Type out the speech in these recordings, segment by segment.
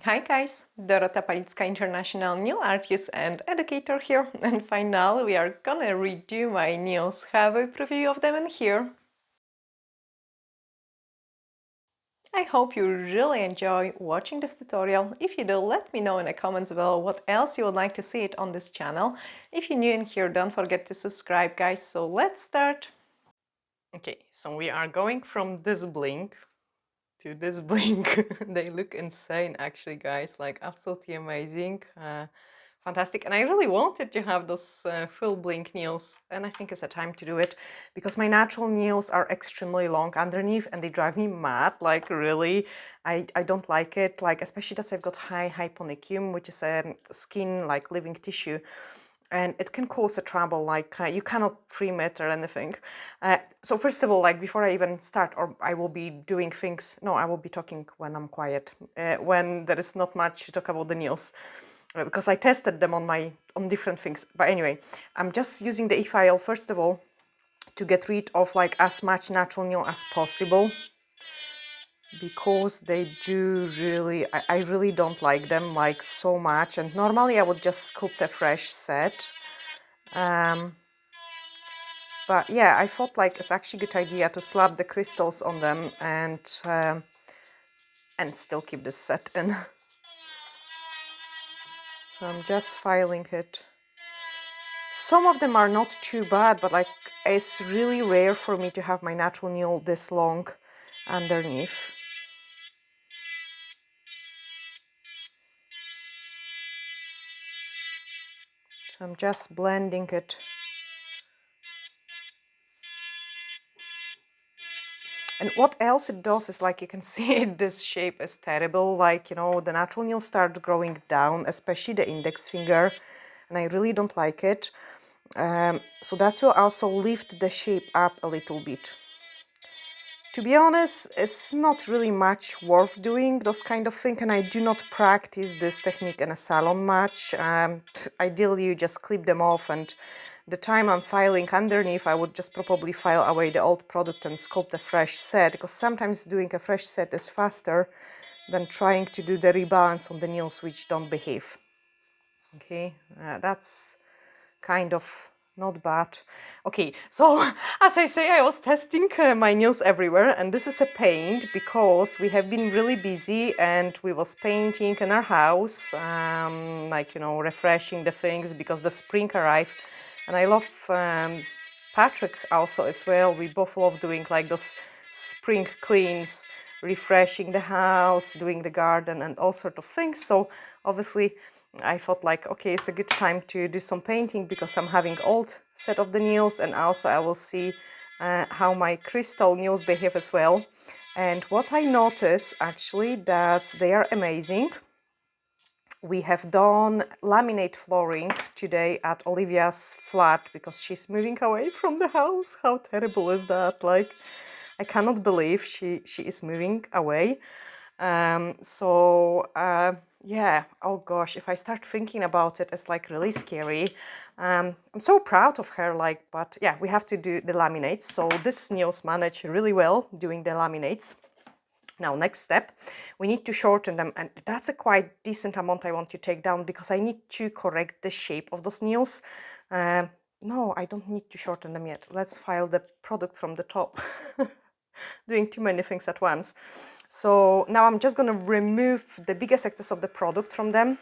Hi guys, Dorota International nail artist and educator here, and finally we are gonna redo my nails. Have a preview of them in here. I hope you really enjoy watching this tutorial. If you do, let me know in the comments below what else you would like to see it on this channel. If you're new in here, don't forget to subscribe guys, so let's start! Okay, so we are going from this bling to this bling. They look insane actually guys, like absolutely amazing, fantastic. And I really wanted to have those full bling nails, and I think it's a time to do it because my natural nails are extremely long underneath and they drive me mad, like really. I don't like it, like especially that I've got high hyponychium, which is a skin like living tissue, and it can cause a trouble, like you cannot trim it or anything. So first of all, like before I even start, or I will be doing things, no, I will be talking when I'm quiet, when there is not much to talk about the nails, because I tested them on different things. But anyway, I'm just using the e-file first of all to get rid of like as much natural nail as possible, because they do really, I really don't like them like so much, and normally I would just sculpt a fresh set. But yeah, I thought like it's actually a good idea to slap the crystals on them and still keep the set in. So I'm just filing it. Some of them are not too bad, but like it's really rare for me to have my natural nail this long underneath. So I'm just blending it. And what else it does is, like you can see, this shape is terrible. Like, you know, the natural nail starts growing down, especially the index finger, and I really don't like it. So that will also lift the shape up a little bit. To be honest, it's not really much worth doing those kind of thing, and I do not practice this technique in a salon much. Ideally, you just clip them off, and the time I'm filing underneath, I would just probably file away the old product and sculpt a fresh set, because sometimes doing a fresh set is faster than trying to do the rebalance on the nails which don't behave. Okay, that's kind of not bad. Okay, so as I say, I was testing my nails everywhere, and this is a paint because we have been really busy and we was painting in our house, like, you know, refreshing the things because the spring arrived. And I love Patrick also as well. We both love doing like those spring cleans, refreshing the house, doing the garden and all sort of things. So obviously I thought like, okay, it's a good time to do some painting because I'm having old set of the nails, and also I will see how my crystal nails behave as well. And what I notice actually that they are amazing. We have done laminate flooring today at Olivia's flat because she's moving away from the house. How terrible is that? Like, I cannot believe she is moving away. Yeah, oh gosh, if I start thinking about it, it's like really scary. I'm so proud of her, like, but yeah, we have to do the laminates. So this nails manage really well doing the laminates. Now, next step, we need to shorten them, and that's a quite decent amount I want to take down because I need to correct the shape of those nails. No, I don't need to shorten them yet. Let's file the product from the top. Doing too many things at once. So now I'm just going to remove the biggest excess of the product from them.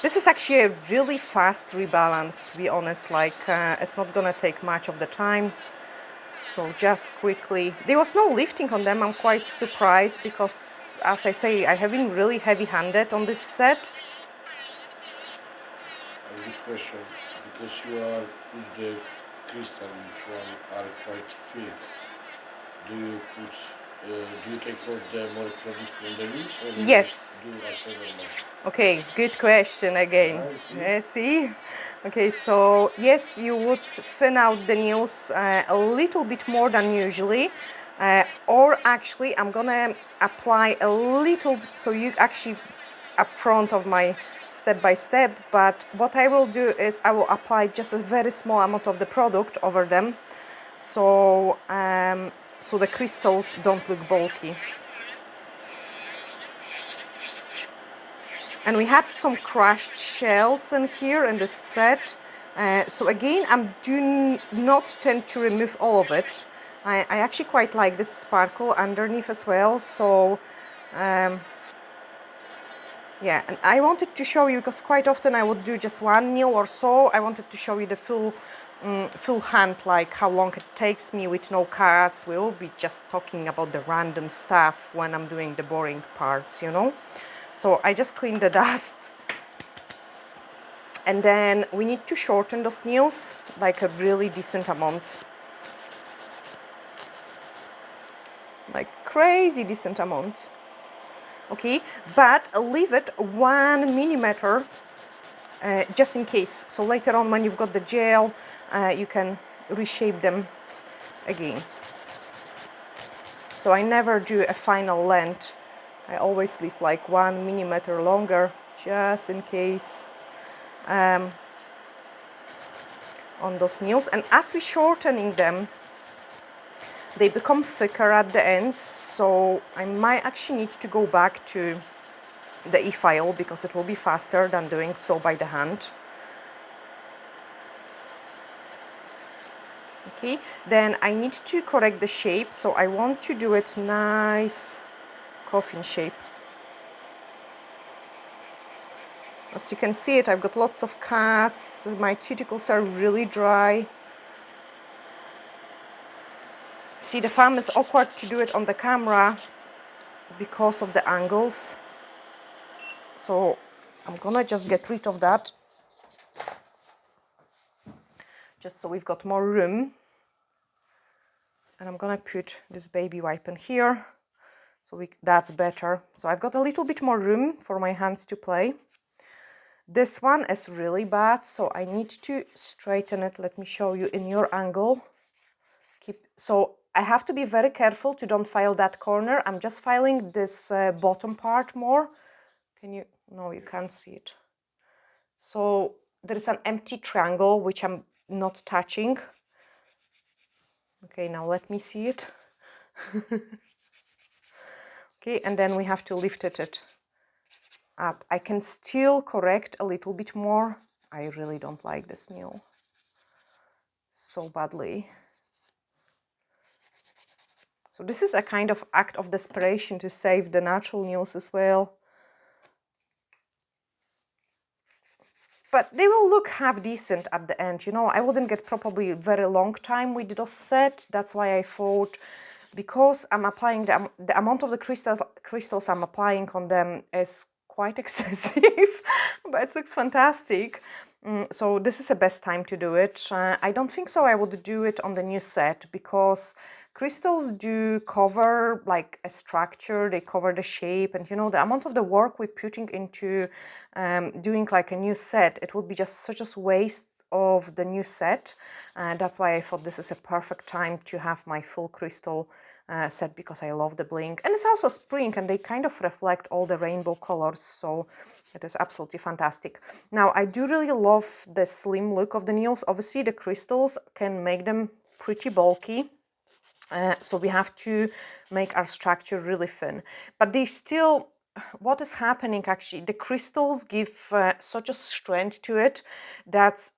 This is actually a really fast rebalance, to be honest, like it's not gonna take much of the time. So just quickly, there was no lifting on them. I'm quite surprised because, as I say, I have been really heavy-handed on this set. A good question, because you are with the crystal, which one are quite thick. Do you put, do you take off the more product from the roots, or Yes. do as normal? Okay, good question again. See? Okay, so yes, you would thin out the nails a little bit more than usually, or actually I'm gonna apply a little, so you actually up front of my step by step, but what I will do is I will apply just a very small amount of the product over them, so so the crystals don't look bulky. And we had some crushed shells in here in the set. So again, I do not tend to remove all of it. I actually quite like this sparkle underneath as well. So yeah, and I wanted to show you, because quite often I would do just one nail or so. I wanted to show you the full hand, like how long it takes me with no cuts. We will be just talking about the random stuff when I'm doing the boring parts, you know. So I just cleaned the dust. And then we need to shorten those nails, like a really decent amount. Like crazy decent amount. Okay, but leave it 1 millimeter just in case. So later on when you've got the gel, you can reshape them again. So I never do a final length. I always leave like 1 millimeter longer, just in case. On those nails, and as we're shortening them, they become thicker at the ends, so I might actually need to go back to the e-file because it will be faster than doing so by the hand. Okay, then I need to correct the shape, so I want to do it nice coffin shape. As you can see it, I've got lots of cuts, my cuticles are really dry. See, the thumb is awkward to do it on the camera because of the angles. So I'm gonna just get rid of that, just so we've got more room. And I'm gonna put this baby wipe in here, so that's better. So I've got a little bit more room for my hands to play. This one is really bad, so I need to straighten it. Let me show you in your angle. So I have to be very careful to don't file that corner. I'm just filing this bottom part more. Can you? No, you can't see it. So there is an empty triangle which I'm not touching. Okay, now let me see it. Okay, and then we have to lift it up. I can still correct a little bit more. I really don't like this nail so badly. So this is a kind of act of desperation to save the natural nails as well. But they will look half decent at the end, you know. I wouldn't get probably very long time with those set. That's why I thought, because I'm applying the amount of the crystals I'm applying on them is quite excessive, but it looks fantastic. So this is the best time to do it. I don't think so I would do it on the new set, because crystals do cover like a structure, they cover the shape, and you know, the amount of the work we're putting into doing like a new set, it would be just such a waste of the new set. That's why I thought this is a perfect time to have my full crystal set, because I love the bling, and it's also spring and they kind of reflect all the rainbow colors, so it is absolutely fantastic. Now I do really love the slim look of the nails. Obviously the crystals can make them pretty bulky, so we have to make our structure really thin, but they still, what is happening actually, the crystals give such a strength to it that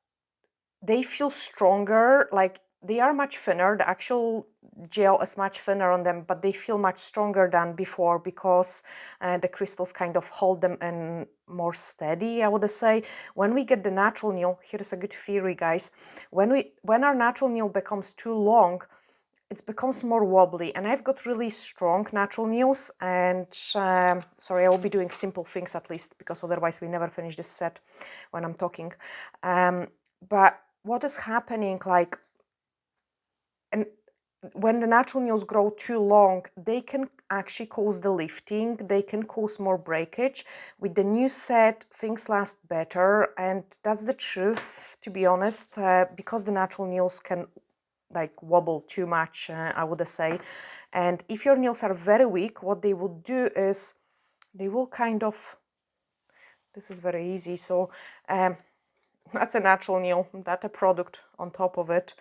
they feel stronger, like they are much thinner. The actual gel is much thinner on them, but they feel much stronger than before, because the crystals kind of hold them in more steady, I would say. When we get the natural nail, here is a good theory, guys. When our natural nail becomes too long, it becomes more wobbly, and I've got really strong natural nails, and sorry, I will be doing simple things at least, because otherwise we never finish this set when I'm talking. But what is happening, like, and when the natural nails grow too long, they can actually cause the lifting, they can cause more breakage. With the new set, things last better, and that's the truth, to be honest, because the natural nails can like wobble too much, I would say. And if your nails are very weak, what they will do is they will kind of, this is very easy, so that's a natural nail, that's a product on top of it.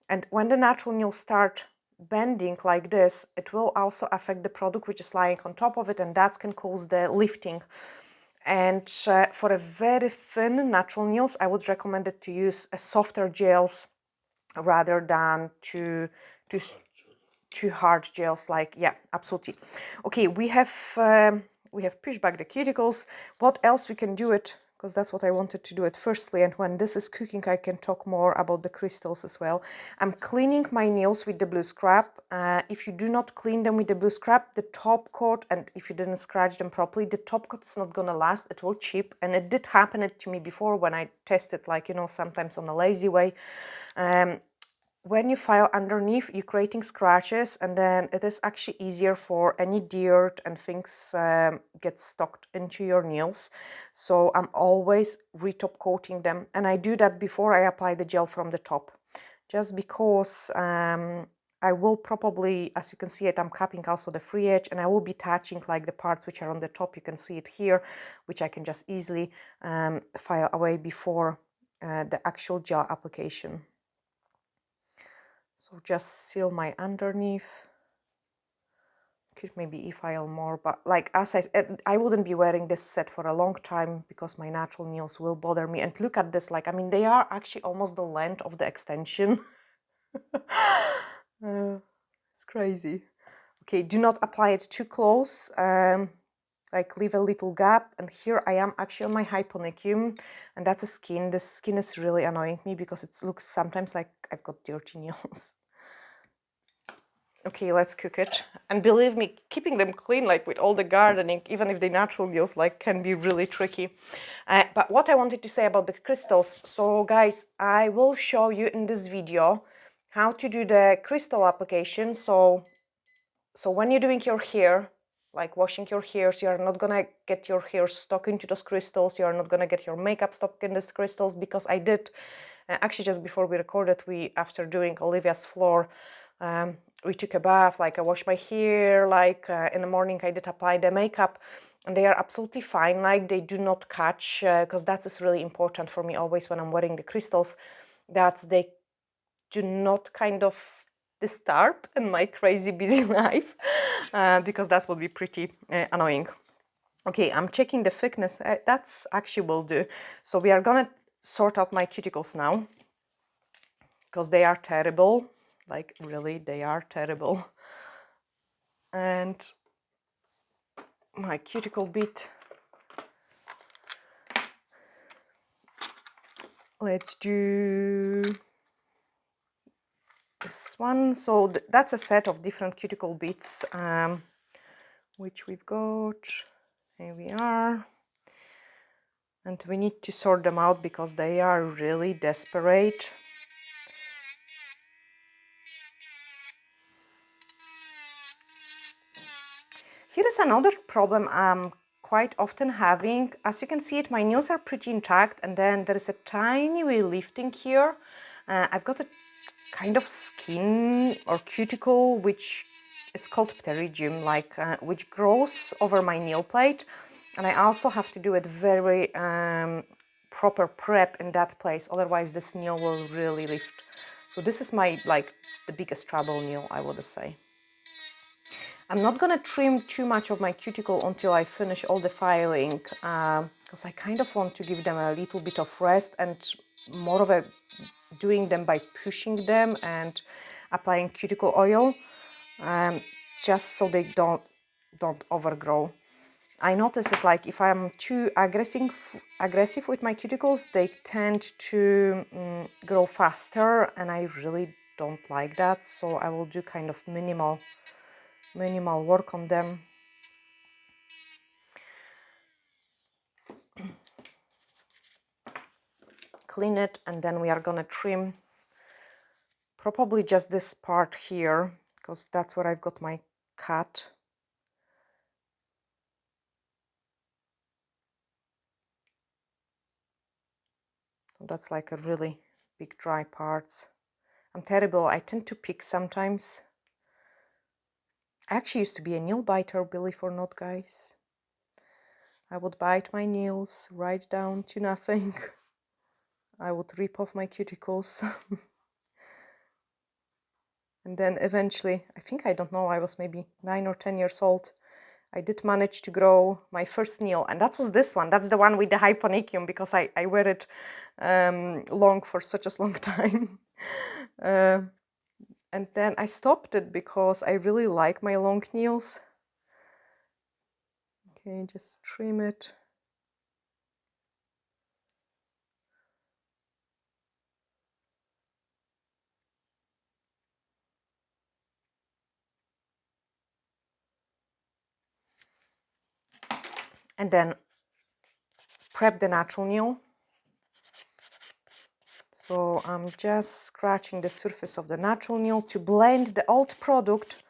And when the natural nails start bending like this, it will also affect the product which is lying on top of it, and that can cause the lifting. And for a very thin natural nails, I would recommend it to use a softer gels rather than too hard gels. Like, yeah, absolutely. Okay, we have pushed back the cuticles. What else we can do it, because that's what I wanted to do it firstly, and when this is cooking I can talk more about the crystals as well. I'm cleaning my nails with the blue scrub. If you do not clean them with the blue scrub, the top coat, and if you didn't scratch them properly, the top coat is not gonna last, it will chip. And it did happen to me before when I tested, like, you know, sometimes on a lazy way. When you file underneath, you're creating scratches, and then it is actually easier for any dirt and things get stuck into your nails. So I'm always retop coating them, and I do that before I apply the gel from the top, just because I will probably, as you can see it, I'm capping also the free edge, and I will be touching like the parts which are on the top. You can see it here, which I can just easily file away before the actual gel application. So just seal my underneath. Could maybe e-file more, but like as I said, I wouldn't be wearing this set for a long time because my natural nails will bother me. And look at this, like, I mean, they are actually almost the length of the extension. It's crazy. Okay, do not apply it too close. Like, leave a little gap. And here I am actually on my hyponicum, and that's a skin. The skin is really annoying me because it looks sometimes like I've got dirty nails. Okay, let's cook it. And believe me, keeping them clean, like with all the gardening, even if they natural nails, like, can be really tricky. But what I wanted to say about the crystals, so guys, I will show you in this video how to do the crystal application. So when you're doing your hair, like washing your hairs, you're not gonna get your hair stuck into those crystals. You're not gonna get your makeup stuck in these crystals, because I did, actually just before we recorded, after doing Olivia's floor, we took a bath, like I washed my hair, like in the morning I did apply the makeup, and they are absolutely fine, like they do not catch, because that is really important for me always when I'm wearing the crystals, that they do not kind of disturb in my crazy busy life, because that would be pretty annoying. Okay, I'm checking the thickness. That's actually will do. So we are gonna sort out my cuticles now, because they are terrible. Like, really, they are terrible. And my cuticle bit. Let's do this one. So that's a set of different cuticle bits, which we've got. Here we are. And we need to sort them out because they are really desperate. Here is another problem I'm quite often having. As you can see it, my nails are pretty intact, and then there is a tiny wee lifting here. I've got a kind of skin or cuticle which is called pterygium, like which grows over my nail plate, and I also have to do it very proper prep in that place, otherwise this nail will really lift. So this is my, like, the biggest trouble nail, I would say. I'm not gonna trim too much of my cuticle until I finish all the filing, because I kind of want to give them a little bit of rest, and more of a doing them by pushing them and applying cuticle oil, just so they don't overgrow. I notice that, like, if I'm too aggressive with my cuticles, they tend to grow faster, and I really don't like that. So I will do kind of minimal work on them. Clean it, and then we are gonna trim probably just this part here, because that's where I've got my cut. So that's like a really big dry parts. I'm terrible, I tend to pick sometimes. I actually used to be a nail biter, believe or not, guys. I would bite my nails right down to nothing. I would rip off my cuticles. And then eventually, I think, I don't know, I was maybe 9 or 10 years old, I did manage to grow my first nail, and that was this one. That's the one with the hyponychium, because I wear it long for such a long time. And then I stopped it because I really like my long nails. Okay, just trim it. And then prep the natural nail. So I'm just scratching the surface of the natural nail to blend the old product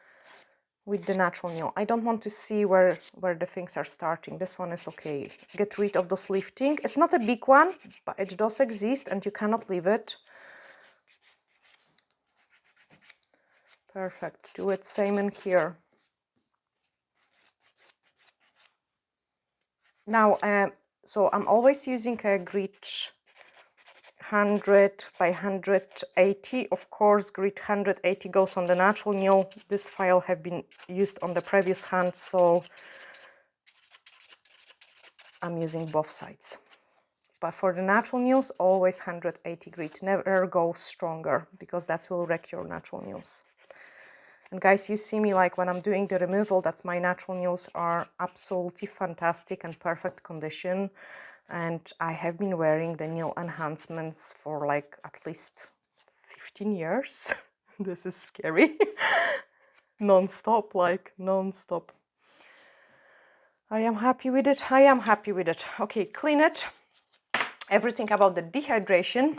with the natural nail. I don't want to see where the things are starting. This one is okay. Get rid of those lifting. It's not a big one, but it does exist and you cannot leave it. Perfect. Do it same in here. Now, so I'm always using a grid 100 by 180. Of course, grid 180 goes on the natural nail. This file have been used on the previous hand, so I'm using both sides. But for the natural nails, always 180 grit. Never go stronger, because that will wreck your natural nails. And guys, you see me like when I'm doing the removal, that my natural nails are absolutely fantastic and perfect condition. And I have been wearing the nail enhancements for like at least 15 years. This is scary. Non-stop, like non-stop. I am happy with it. I am happy with it. Okay, clean it. Everything about the dehydration.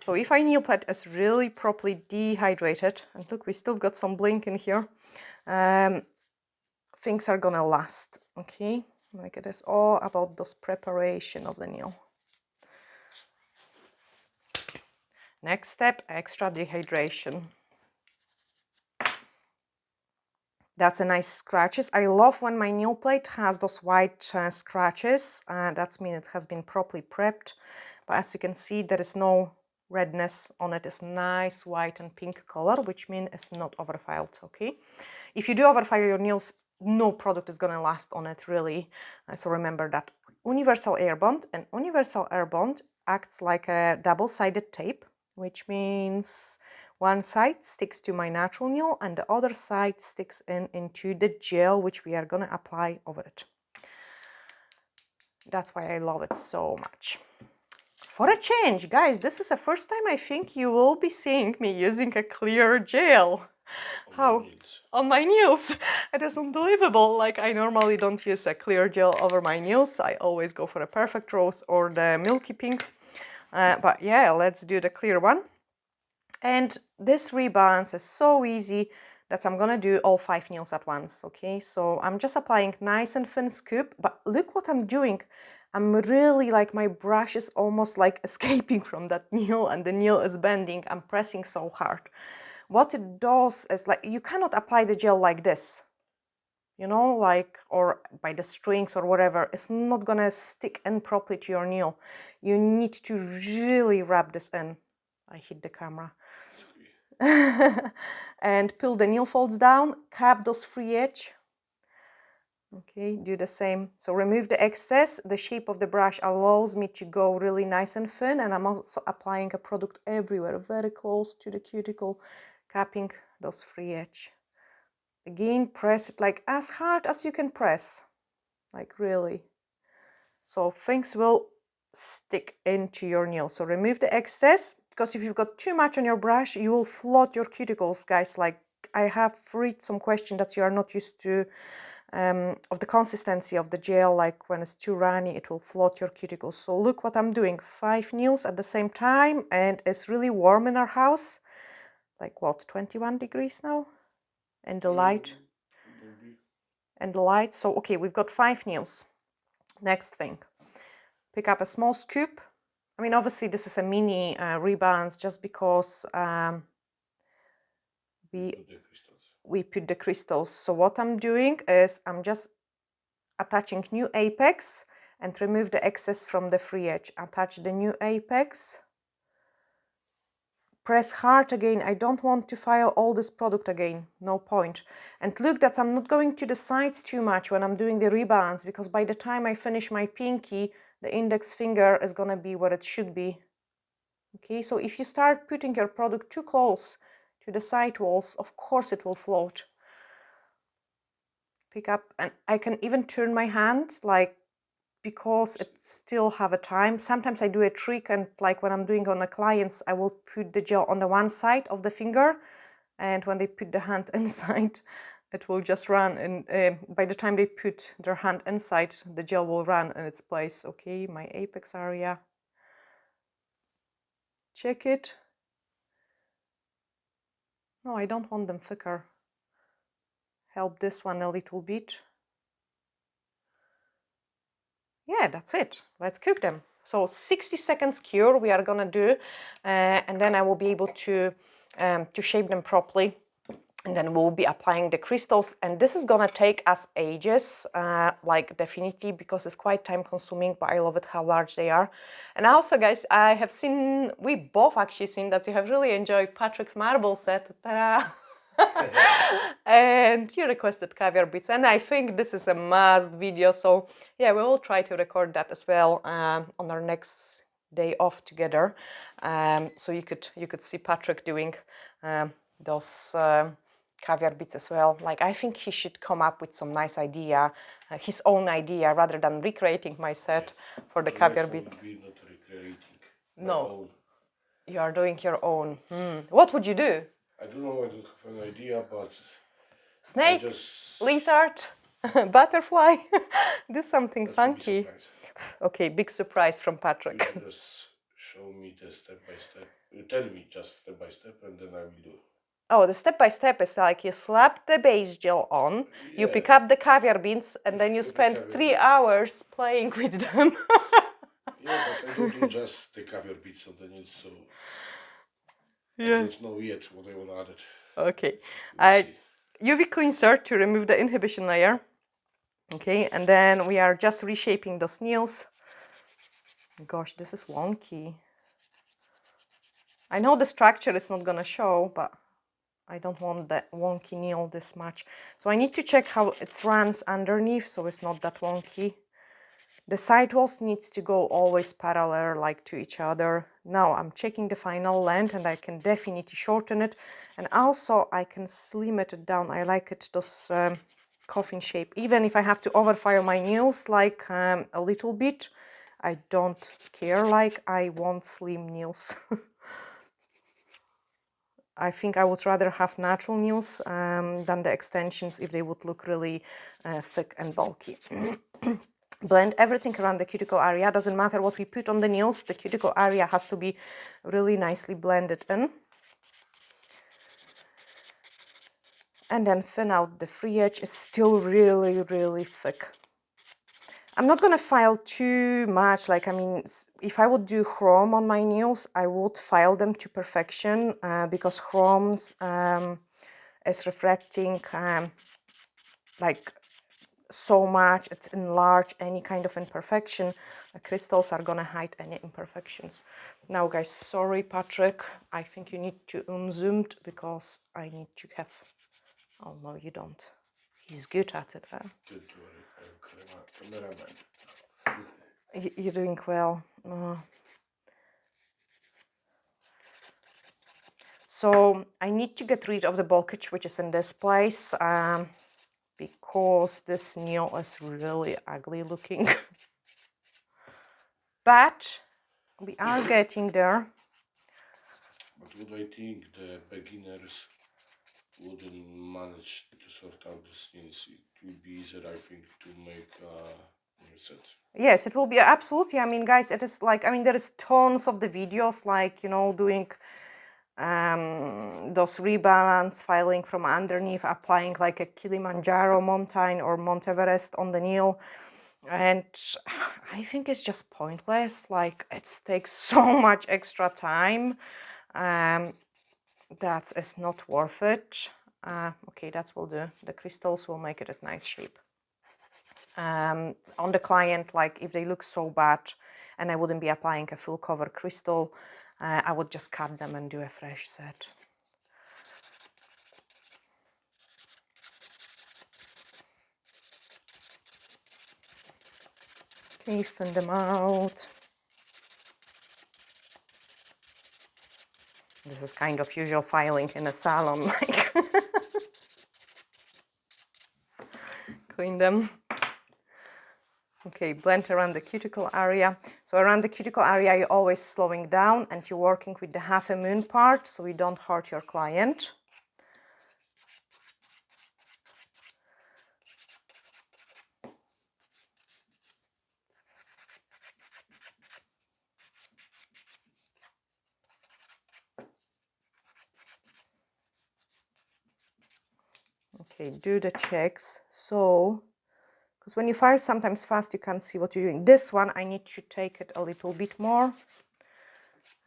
So if our nail pad is really properly dehydrated, and look, we still got some blink in here, things are gonna last. Okay, like it is all about this preparation of the nail. Next step, extra dehydration. That's a nice scratches. I love when my nail plate has those white scratches. That means it has been properly prepped. But as you can see, there is no redness on it. It's nice white and pink color, which means it's not overfiled, okay? If you do overfile your nails, no product is gonna last on it, really. So remember that. Universal air bond, and universal air bond acts like a double-sided tape, which means one side sticks to my natural nail and the other side sticks into the gel, which we are gonna apply over it. That's why I love it so much. For a change, guys, this is the first time I think you will be seeing me using a clear gel. How? On my nails. It is unbelievable. Like, I normally don't use a clear gel over my nails. I always go for a perfect rose or the milky pink. But yeah, let's do the clear one. And this rebalance is so easy that I'm gonna do all 5 nails at once, okay? So I'm just applying nice and thin scoop, but look what I'm doing. I'm really like, my brush is almost like escaping from that nail and the nail is bending. I'm pressing so hard. What it does is, like, you cannot apply the gel like this, you know, like, or by the strings or whatever. It's not gonna stick in properly to your nail. You need to really rub this in. I hit the camera. And pull the nail folds down, cap those free edge. Okay, do the same. So remove the excess. The shape of the brush allows me to go really nice and thin, and I'm also applying a product everywhere, very close to the cuticle, capping those free edge. Again, press it like as hard as you can press, like really. So things will stick into your nail. So remove the excess, because if you've got too much on your brush, you will float your cuticles, guys. Like, I have read some question that you are not used to of the consistency of the gel, like when it's too runny, it will float your cuticles. So look what I'm doing, 5 nails at the same time, and it's really warm in our house. Like what, 21 degrees now? And the light. And the light. So okay, we've got 5 nails. Next thing. Pick up a small scoop. I mean, obviously this is a mini rebalance just because we put the crystals. So what I'm doing is I'm just attaching new apex and remove the excess from the free edge. Attach the new apex. press hard again. I don't want to file all this product again, no point. And look, that I'm not going to the sides too much when I'm doing the rebalance, because by the time I finish my pinky, the index finger is gonna be where it should be. Okay, so if you start putting your product too close to the side walls, of course it will float. Pick up, and I can even turn my hand, like, because it still have a time. Sometimes I do a trick, and like when I'm doing on the clients, I will put the gel on the one side of the finger, and when they put the hand inside, it will just run, and by the time they put their hand inside, the gel will run in its place. Okay, my apex area. Check it. No, I don't want them thicker. Help this one a little bit. Yeah, that's it. Let's cook them. So 60 seconds cure we are gonna do, and then I will be able to shape them properly, and then we'll be applying the crystals, and this is gonna take us ages, like definitely, because it's quite time consuming, but I love it how large they are. And also, guys, I have seen, we both actually seen that you have really enjoyed Patrick's marble set. Ta-da! And you requested caviar bits, and I think this is a must video, so yeah, we will try to record that as well on our next day off together, so you could see Patrick doing those caviar bits as well. Like, I think he should come up with some nice idea, his own idea, rather than recreating my set for the caviar bits. Not recreating. No, you are doing your own. What would you do? I don't know, I don't have an idea, but Snake, lizard, butterfly. Do something funky. Okay, big surprise from Patrick. You can just show me the step by step. You tell me just step by step, and then I will do. Oh, the step by step is like you slap the base gel on, you pick up the caviar beans, and then you spend 3 hours playing with them. Yeah, but I don't do just the caviar bits on the nails, so I don't know yet what I want to add it. Okay. UV cleanser to remove the inhibition layer. Okay, and then we are just reshaping those nails. Gosh, this is wonky. I know the structure is not gonna show, but I don't want that wonky nail this much. So I need to check how it runs underneath, so it's not that wonky. The side walls needs to go always parallel, like to each other. Now I'm checking the final length, and I can definitely shorten it, and also I can slim it down. I like it this coffin shape. Even if I have to overfile my nails like a little bit, I don't care. Like, I want slim nails. I think I would rather have natural nails than the extensions if they would look really thick and bulky. Blend everything around the cuticle area. Doesn't matter what we put on the nails, the cuticle area has to be really nicely blended in. And then thin out the free edge. Is still really, really thick. I'm not gonna file too much. Like, I mean, if I would do chrome on my nails, I would file them to perfection, because chromes is reflecting like so much. It's enlarge any kind of imperfection. The crystals are gonna hide any imperfections. Now, guys, sorry, Patrick, I think you need to zoomed, because I need to have. Oh no, you don't. He's good at it. Huh? You're doing well. So I need to get rid of the bulkage which is in this place, because this nail is really ugly looking. But we are getting there. But what I think the beginners wouldn't manage to sort out the nails, it would be easier, I think, to make a new set. Yes, it will be absolutely. I mean, guys, it is like, I mean, there is tons of the videos, like, you know, doing those rebalance, filing from underneath, applying like a Kilimanjaro mountain or Mount Everest on the nail. And I think it's just pointless. Like, it takes so much extra time. That is not worth it. Okay, that will do. The crystals will make it a nice shape. On the client, like, if they look so bad and I wouldn't be applying a full cover crystal, I would just cut them and do a fresh set. Okay, thin them out. This is kind of usual filing in a salon, like clean them. Okay, blend around the cuticle area. So around the cuticle area, you're always slowing down and you're working with the half a moon part so you don't hurt your client. Okay, do the checks. So, because when you file sometimes fast, you can't see what you're doing. This one, I need to take it a little bit more.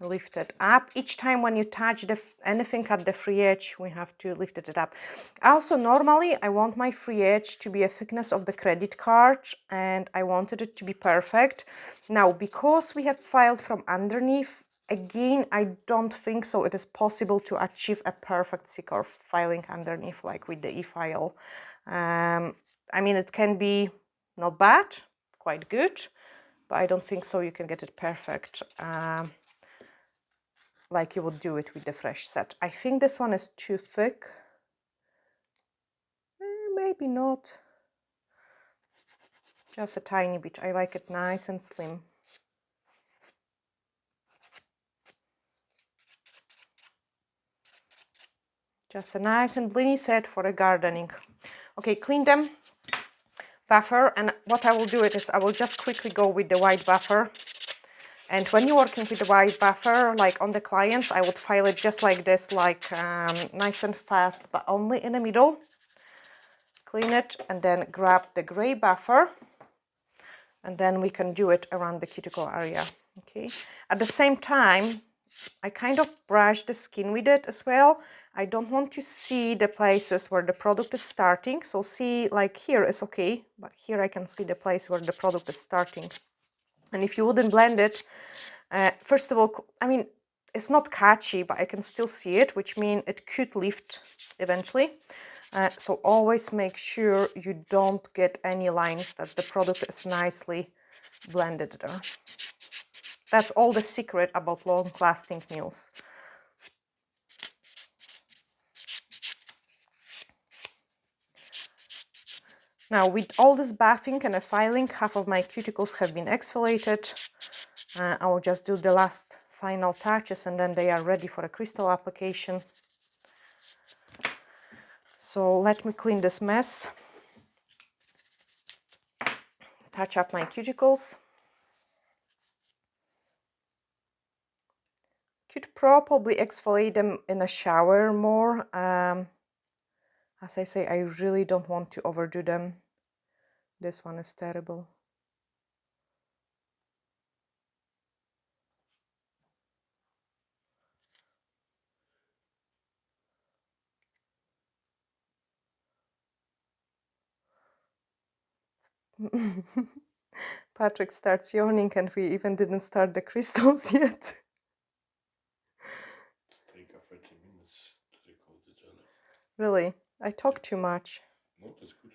Lift it up. Each time when you touch anything at the free edge, we have to lift it up. Also, normally, I want my free edge to be a thickness of the credit card, and I wanted it to be perfect. Now, because we have filed from underneath, again, I don't think so it is possible to achieve a perfect C-curve filing underneath like with the e-file. I mean, it can be not bad, quite good, but I don't think so you can get it perfect like you would do it with the fresh set. I think this one is too thick. Maybe not. Just a tiny bit. I like it nice and slim. Just a nice and blingy set for a gardening. Okay, clean them. Buffer, and what I will do is I will just quickly go with the white buffer. And when you're working with the white buffer, like on the clients, I would file it just like this, like nice and fast, but only in the middle. Clean it and then grab the gray buffer, and then we can do it around the cuticle area. Okay. At the same time, I kind of brush the skin with it as well. I don't want to see the places where the product is starting. So see, like here is okay, but here I can see the place where the product is starting. And if you wouldn't blend it, first of all, I mean, it's not catchy, but I can still see it, which means it could lift eventually. So always make sure you don't get any lines, that the product is nicely blended there. That's all the secret about long-lasting nails. Now, with all this bathing and filing, half of my cuticles have been exfoliated. I will just do the last final touches and then they are ready for a crystal application. So let me clean this mess. Touch up my cuticles. Could probably exfoliate them in a shower more. As I say, I really don't want to overdo them. This one is terrible. Patrick starts yawning and we even didn't start the crystals yet. Take 30 minutes to record the journey. Really? I talk too much. No, that's good.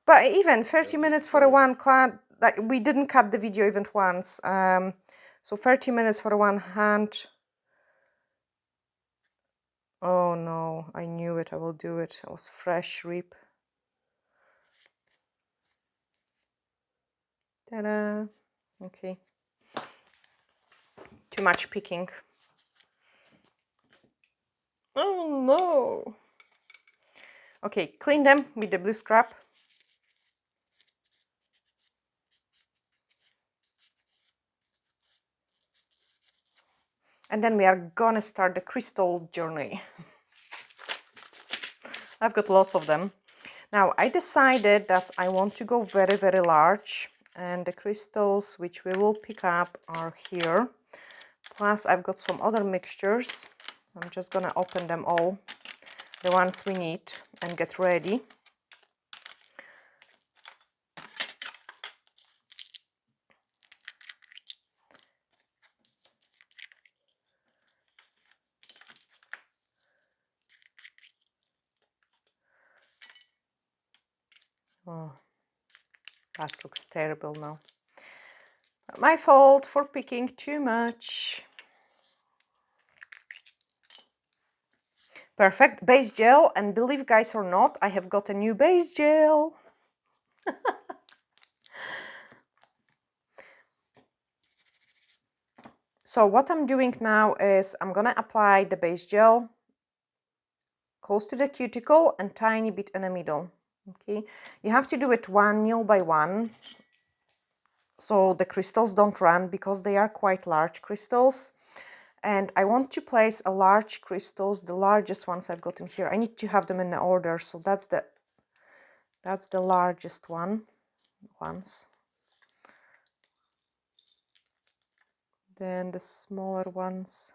But even 30 minutes for a one clad, like we didn't cut the video even once. So 30 minutes for one hand. Oh no, I knew it, I will do it. It was fresh rip. Ta-da. Okay. Too much picking. Oh no. Okay, clean them with the blue scrub. And then we are gonna start the crystal journey. I've got lots of them. Now, I decided that I want to go very, very large. And the crystals which we will pick up are here. Plus, I've got some other mixtures. I'm just gonna open them all, the ones we need, and get ready. That looks terrible now. My fault for picking too much. Perfect. Base gel, and believe guys or not, I have got a new base gel. So what I'm doing now is I'm gonna apply the base gel close to the cuticle and tiny bit in the middle. Okay, you have to do it one nail by one, so the crystals don't run, because they are quite large crystals. And I want to place a large crystals, the largest ones I've got in here. I need to have them in the order, so that's the largest ones. Then the smaller ones.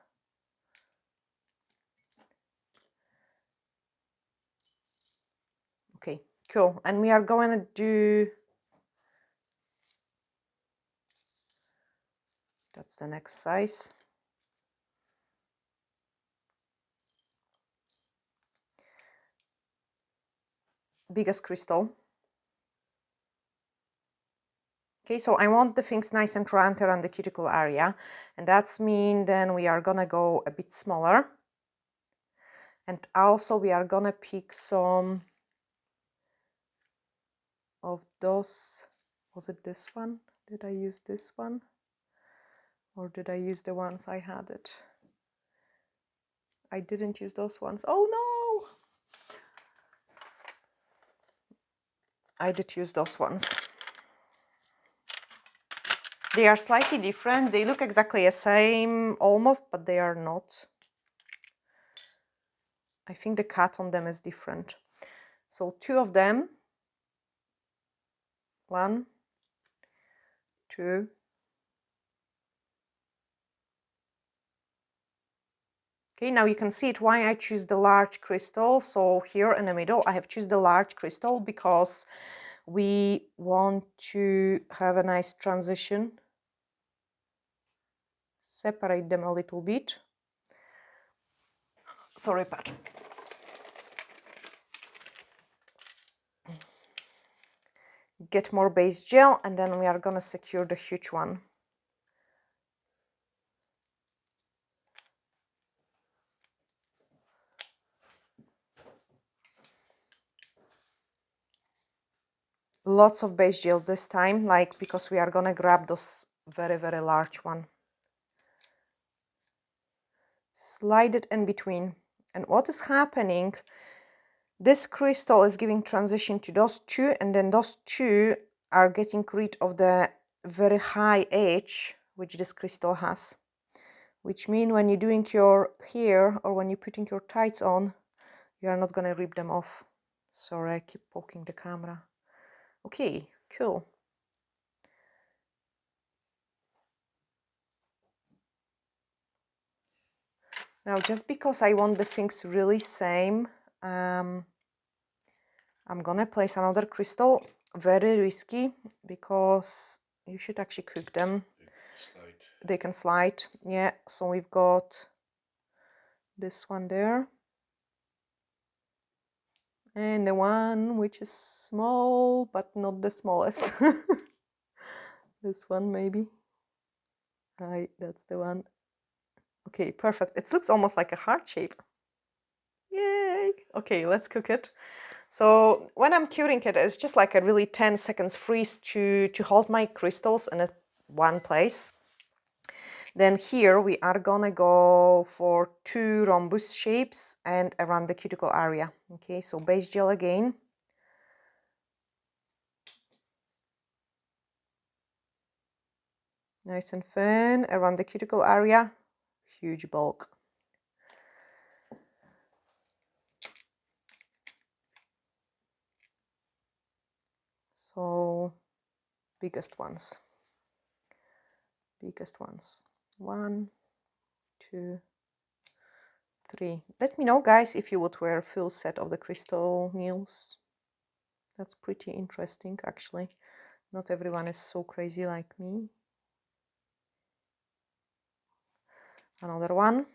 Okay, cool. And we are going to do, that's the next size. Biggest crystal. Okay, so I want the things nice and round around the cuticle area, and that's mean then we are gonna go a bit smaller. And also we are gonna pick some of those, was it this one? Did I use this one? Or did I use the ones I had it? I didn't use those ones. Oh no! I did use those ones. They are slightly different. They look exactly the same, almost, but they are not. I think the cut on them is different. So 2 of them. 1, 2. Okay, now you can see it why I choose the large crystal. So here in the middle, I have choose the large crystal because we want to have a nice transition. Separate them a little bit. Sorry, Pat. Get more base gel, and then we are gonna secure the huge one. Lots of base gel this time, like, because we are gonna grab those very, very large one. Slide it in between. And what is happening, this crystal is giving transition to those 2, and then those 2 are getting rid of the very high edge which this crystal has. Which means when you're doing your hair or when you're putting your tights on, you are not gonna rip them off. Sorry, I keep poking the camera. Okay, cool. Now, just because I want the things really same, I'm gonna place another crystal. Very risky, because you should actually cook them. They can slide. Yeah, so we've got this one there. And the one which is small, but not the smallest. This one maybe. That's the one. Okay, perfect. It looks almost like a heart shape. Yay! Okay, let's cook it. So when I'm curing it, it's just like a really 10 seconds freeze to hold my crystals in one place. Then here we are gonna go for 2 rhombus shapes and around the cuticle area. Okay, so base gel again. Nice and thin around the cuticle area. Huge bulk. So biggest ones. 1, 2, 3. Let me know, guys, if you would wear a full set of the crystal nails. That's pretty interesting, actually. Not everyone is so crazy like me. Another one.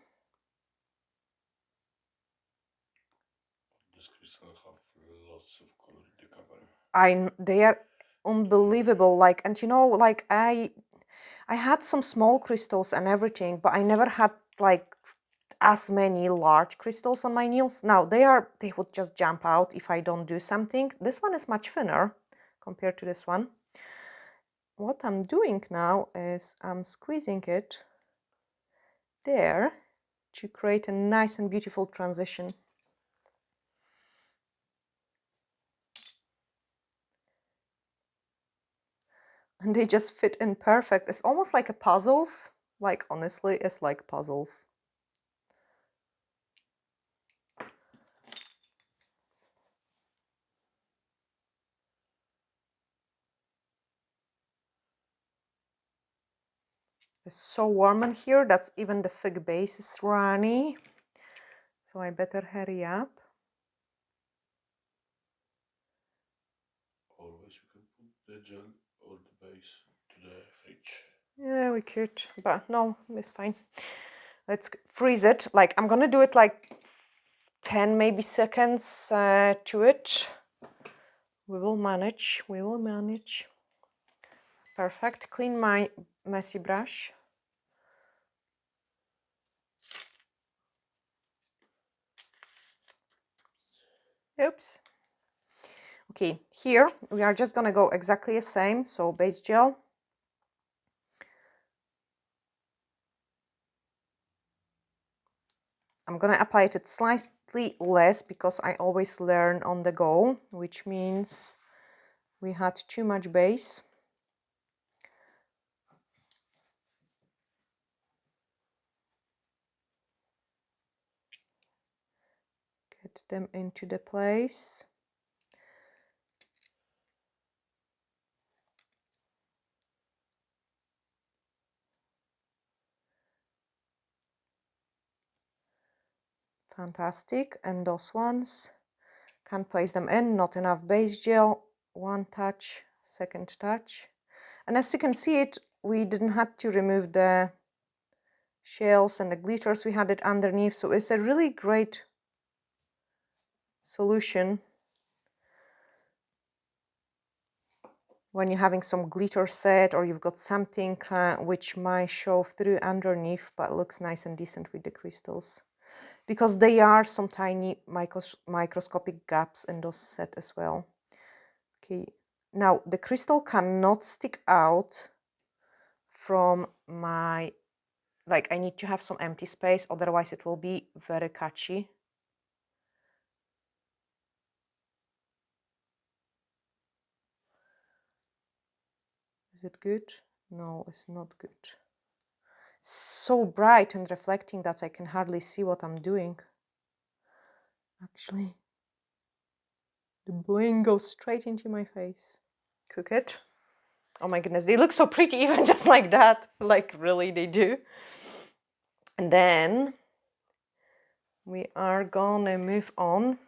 This crystal have lots of color in the camera. They are unbelievable. Like, and you know, like I had some small crystals and everything, but I never had like as many large crystals on my nails. Now they would just jump out if I don't do something. This one is much thinner compared to this one. What I'm doing now is I'm squeezing it there to create a nice and beautiful transition. And they just fit in perfect. It's almost like a puzzles. Like, honestly, it's like puzzles. It's so warm in here. That's even the fig base is runny. So I better hurry up. Always you can put the gel or the base to the fridge. Yeah, we could, but no, it's fine. Let's freeze it. Like, I'm gonna do it like 10 maybe seconds to it. We will manage. We will manage. Perfect. Clean my messy brush. Oops. Okay, here we are just gonna go exactly the same. So base gel. I'm gonna apply it slightly less because I always learn on the go, which means we had too much base. Get them into the place. Fantastic. And those ones, can't place them in, not enough base gel. One touch, second touch. And as you can see it, we didn't have to remove the shells and the glitters. We had it underneath. So it's a really great solution when you're having some glitter set or you've got something which might show through underneath but looks nice and decent with the crystals, because they are some tiny microscopic gaps in those set as well. Okay, now the crystal cannot stick out from my, like, I need to have some empty space, otherwise it will be very catchy. Is it good? No, it's not good. So bright and reflecting that I can hardly see what I'm doing. Actually, the bling goes straight into my face. Cook it. Oh my goodness, they look so pretty even just like that. Like, really, they do. And then we are gonna move on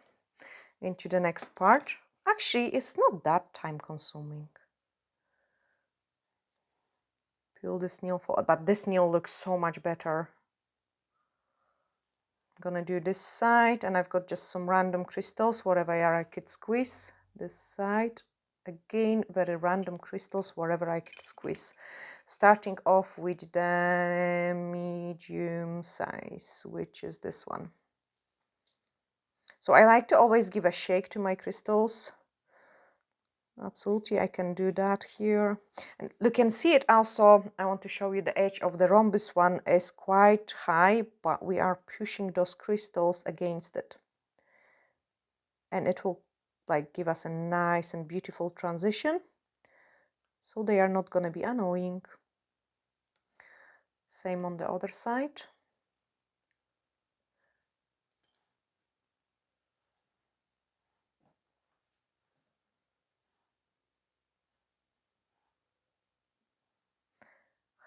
into the next part. Actually, it's not that time consuming. Peel this nail for, but this nail looks so much better. I'm gonna do this side, and I've got just some random crystals, whatever I could squeeze. This side, again, very random crystals, wherever I could squeeze. Starting off with the medium size, which is this one. So I like to always give a shake to my crystals. Absolutely, I can do that here. And you can see it also. I want to show you the edge of the rhombus one is quite high, but we are pushing those crystals against it. And it will like give us a nice and beautiful transition. So they are not going to be annoying. Same on the other side.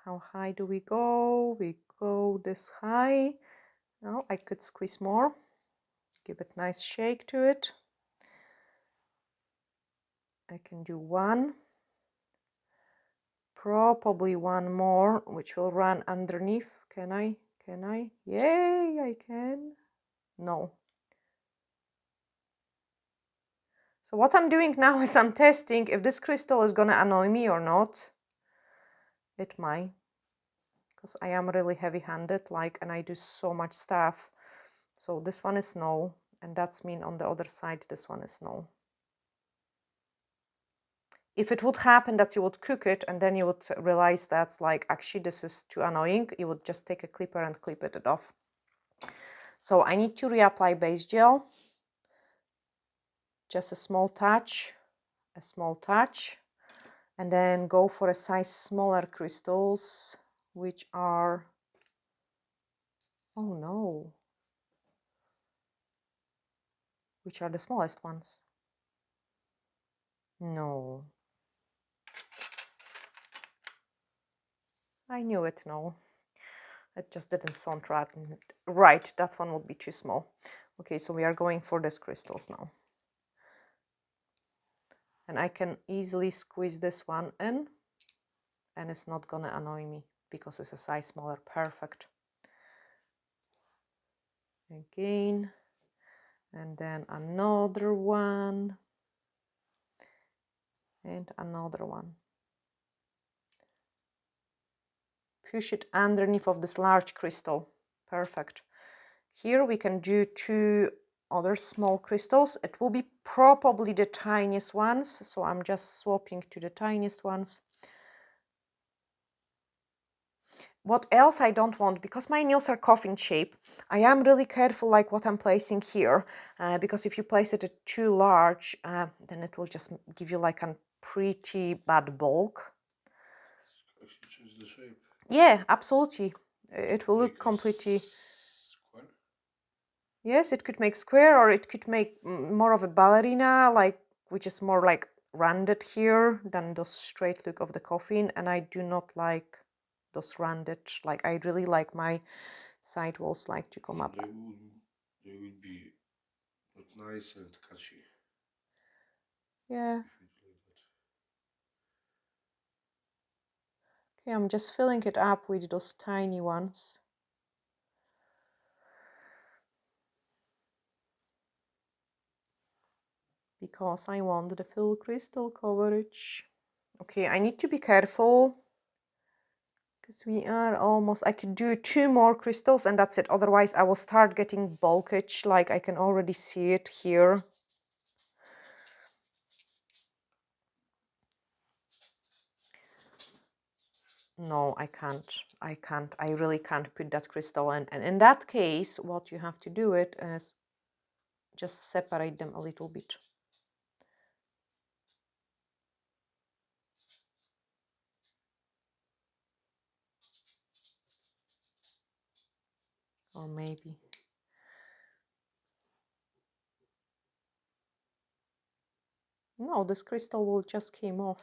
How high do we go? We go this high. Now I could squeeze more. Give it a nice shake to it. I can do one. Probably one more, which will run underneath. Can I? Can I? Yay, I can. No. So what I'm doing now is I'm testing if this crystal is gonna annoy me or not. It might, because I am really heavy-handed, like, and I do so much stuff. So this one is no, and that's mean on the other side this one is no. If it would happen that you would cook it and then you would realize that's like, actually this is too annoying, you would just take a clipper and clip it off. So I need to reapply base gel. Just a small touch, and then go for a size smaller crystals, which are, oh no, which are the smallest ones? No. I knew it, no. It just didn't sound right. Right, that one would be too small. Okay, so we are going for these crystals now. And I can easily squeeze this one in, and it's not gonna annoy me because it's a size smaller. Perfect. Again, and then another one, and another one. Push it underneath of this large crystal. Perfect. Here we can do 2 other small crystals. It will be probably the tiniest ones, so I'm just swapping to the tiniest ones. What else I don't want, because my nails are coffin shape, I am really careful like what I'm placing here, because if you place it too large, then it will just give you like a pretty bad bulk. Actually change the shape. Yeah, absolutely. It will look completely... Square? Yes, it could make square, or it could make more of a ballerina, like, which is more like rounded here than the straight look of the coffin, and I do not like those rounded, like I really like my side walls like to come up. They will be not nice and catchy. Yeah. Okay, I'm just filling it up with those tiny ones. Because I want the full crystal coverage. Okay, I need to be careful because we are almost, I could do 2 more crystals and that's it. Otherwise I will start getting bulkage, like I can already see it here. No, I can't. I really can't put that crystal in. And in that case, what you have to do it is just separate them a little bit. Or maybe. No, this crystal will just came off.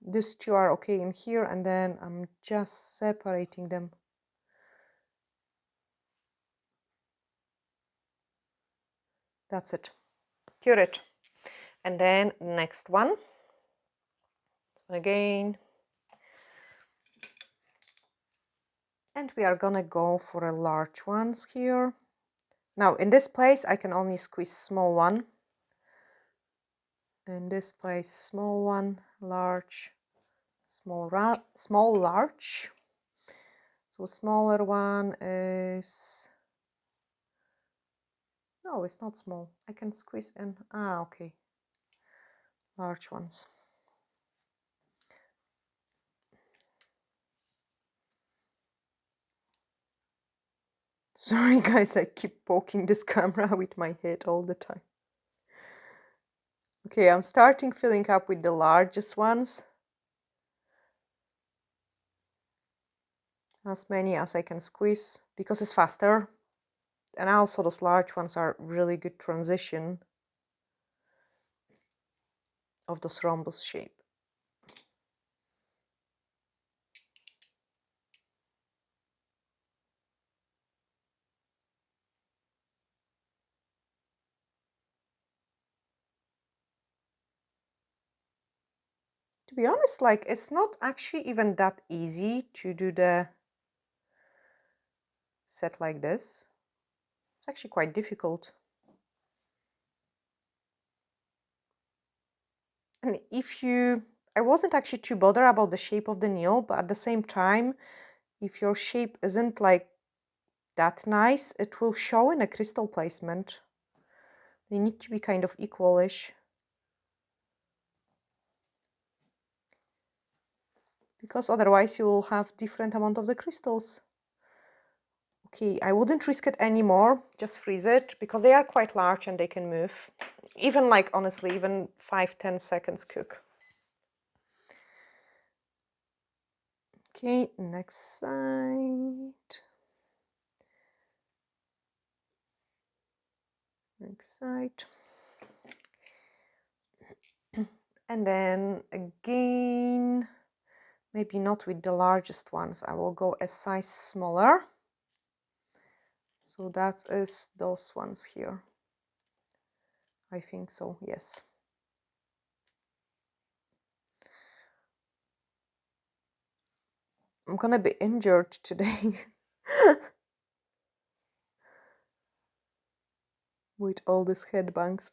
These 2 are okay in here, and then I'm just separating them. That's it. Cure it. And then next one. Again. And we are gonna go for a large ones here. Now in this place I can only squeeze small one. In this place small one, large, small, large. So smaller one is, no, it's not small. I can squeeze in, okay, large ones. Sorry guys, I keep poking this camera with my head all the time. Okay, I'm starting filling up with the largest ones. As many as I can squeeze, because it's faster. And also those large ones are really good transition of those rhombus shape. To be honest, like, it's not actually even that easy to do the set like this. It's actually quite difficult. And I wasn't actually too bothered about the shape of the nail, but at the same time, if your shape isn't like that nice, it will show in a crystal placement. They need to be kind of equalish. Because otherwise you will have different amount of the crystals. Okay, I wouldn't risk it anymore, just freeze it, because they are quite large and they can move. Even like, honestly, even 5-10 seconds cook. Okay, next side. Next side. And then again, maybe not with the largest ones. I will go a size smaller. So that is those ones here. I think so, yes. I'm gonna be injured today with all these headbangs.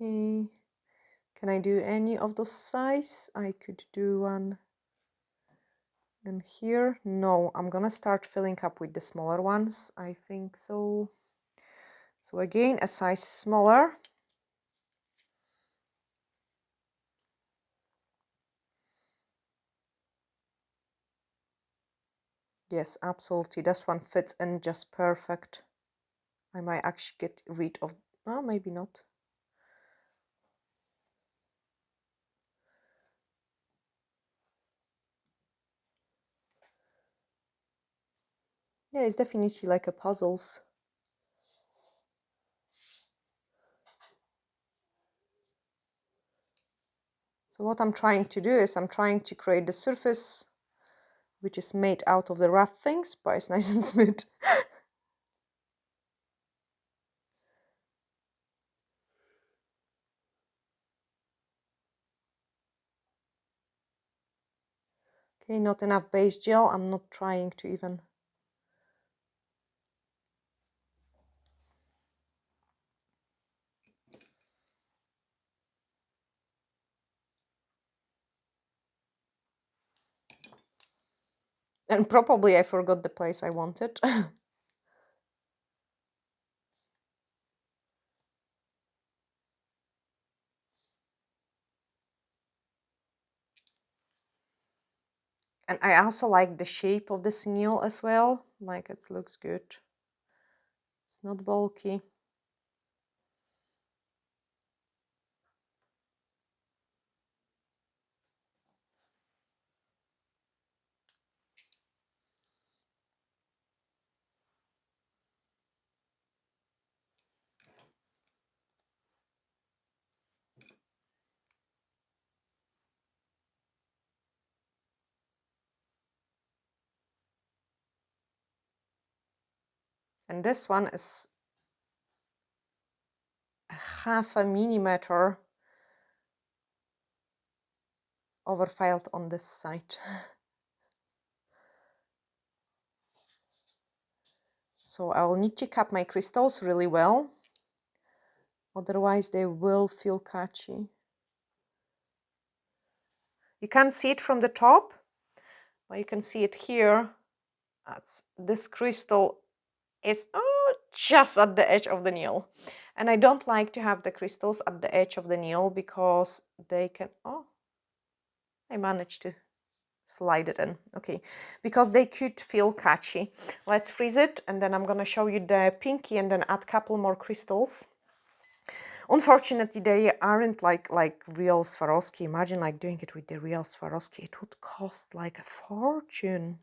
Okay, can I do any of those size? I could do one in here. No, I'm gonna start filling up with the smaller ones. I think so. So again, a size smaller. Yes, absolutely. This one fits in just perfect. I might actually get rid of, oh, maybe not. Yeah, it's definitely like a puzzles. So what I'm trying to do is I'm trying to create the surface which is made out of the rough things, but it's nice and smooth. Okay, not enough base gel. I'm not trying to even. And probably I forgot the place I wanted. And I also like the shape of the nail as well. Like, it looks good. It's not bulky. And this one is 0.5 millimeter overfilled on this side. So I will need to cap my crystals really well. Otherwise they will feel catchy. You can't see it from the top, but you can see it here. This crystal is just at the edge of the nail. And I don't like to have the crystals at the edge of the nail because they can, I managed to slide it in. Okay, because they could feel catchy. Let's freeze it, and then I'm gonna show you the pinky and then add a couple more crystals. Unfortunately, they aren't like real Swarovski. Imagine like doing it with the real Swarovski. It would cost like a fortune.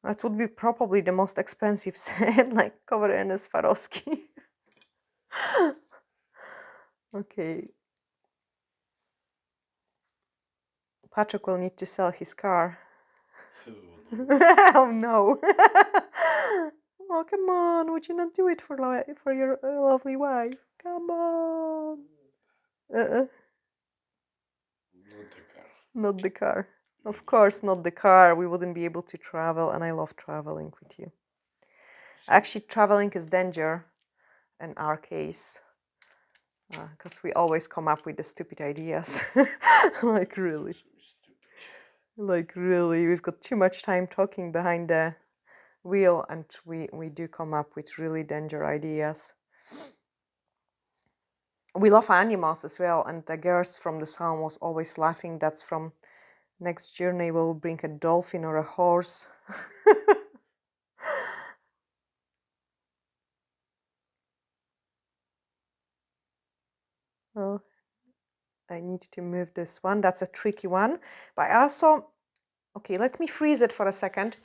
That would be probably the most expensive set, like covered in a Swarovski. Okay, Patrick will need to sell his car. Oh, no. Oh no. Oh, come on. Would you not do it for your lovely wife? Come on. Uh-uh. Not the car. Not the car. Of course, not the car. We wouldn't be able to travel, and I love traveling with you. Actually, traveling is danger in our case, because we always come up with the stupid ideas. Like really. So stupid. Like really, we've got too much time talking behind the wheel, and we do come up with really danger ideas. We love animals as well, and the girls from the sound was always laughing. That's from next journey we'll bring a dolphin or a horse. Oh, I need to move this one. That's a tricky one. But I also, okay, let me freeze it for a second.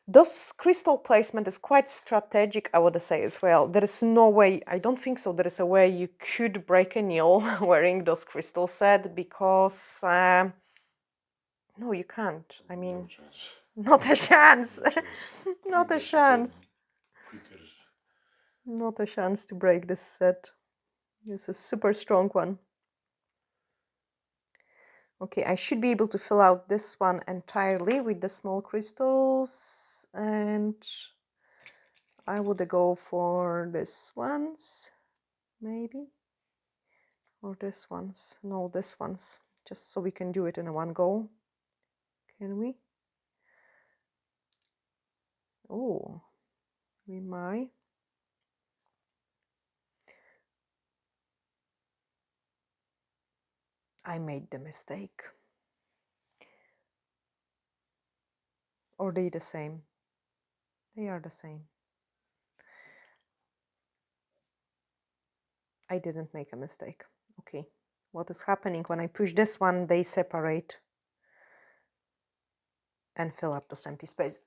Those crystal placement is quite strategic, I would say as well. There is no way, I don't think so, there is a way you could break a nail wearing those crystal set, because no, you can't. I mean, No chance. not a chance. No chance. Not a Fingers chance. quicker. Not a chance to break this set. It's a super strong one. Okay, I should be able to fill out this one entirely with the small crystals, and I would go for this ones, maybe, or this ones. No, this ones, just so we can do it in a one go. Can we? Oh, we might. I made the mistake. Or they the same? They are the same. I didn't make a mistake. Okay, what is happening when I push this one? They separate and fill up this empty space.